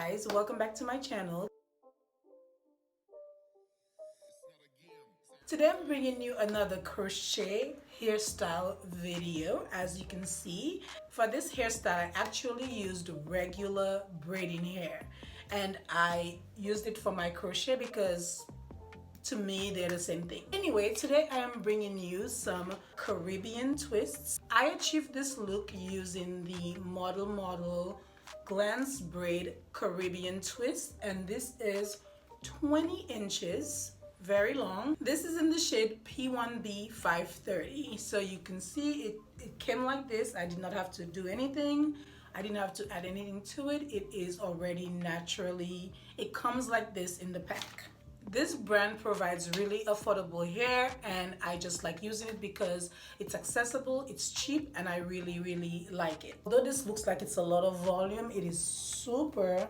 guys, welcome back to my channel. Today I'm bringing you another crochet hairstyle video. As you can see, for this hairstyle I actually used regular braiding hair, and I used it for my crochet because to me they're the same thing. Anyway, today I am bringing you some Caribbean twists. I achieved this look using the Model Glance Braid Caribbean twist, and this is 20 inches, very long. This is in the shade P1B 530. So you can see it came like this. I did not have to do anything. I didn't have to add anything to it. It is already naturally, it comes like this in the pack. This brand provides really affordable hair, and I just like using it because it's accessible, it's cheap, and I really like it. Although this looks like it's a lot of volume, it is super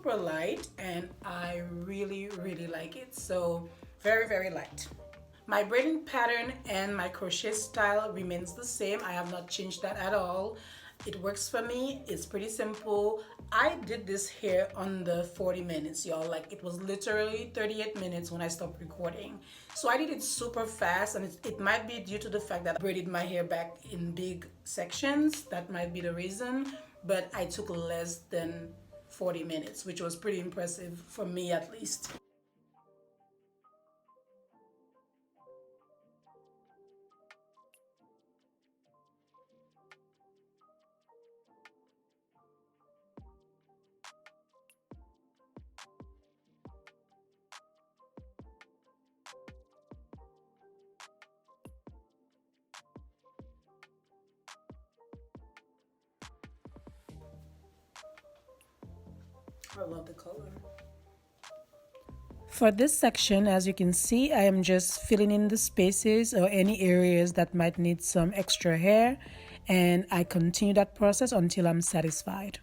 light, and I really like it. So very light. My braiding pattern and my crochet style remains the same. I have not changed that at all. It works for me. It's pretty simple. I did this hair under 40 minutes, y'all. Like, it was literally 38 minutes when I stopped recording. So I did it super fast, and it might be due to the fact that I braided my hair back in big sections. That might be the reason, but I took less than 40 minutes, which was pretty impressive for me at least. I love the color. For this section, as you can see, I am just filling in the spaces or any areas that might need some extra hair, and I continue that process until I'm satisfied.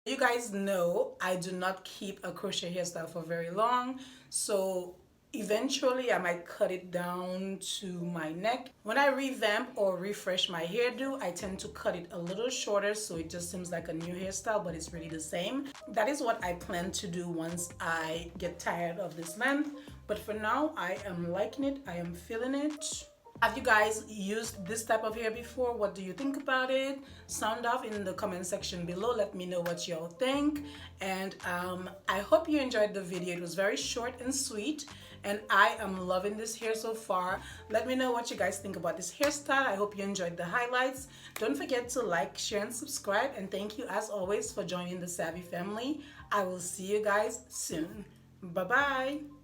You guys know I do not keep a crochet hairstyle for very long, so eventually I might cut it down to my neck. When I revamp or refresh my hairdo, I tend to cut it a little shorter so it just seems like a new hairstyle, but it's really the same. That is what I plan to do once I get tired of this length, but for now I am liking it. I am feeling it. Have you guys used this type of hair before? What do you think about it? Sound off in the comment section below. Let me know what y'all think. And I hope you enjoyed the video. It was very short and sweet, and I am loving this hair so far. Let me know what you guys think about this hairstyle. I hope you enjoyed the highlights. Don't forget to like, share, and subscribe. And thank you as always for joining the Savvy family. I will see you guys soon. Bye-bye.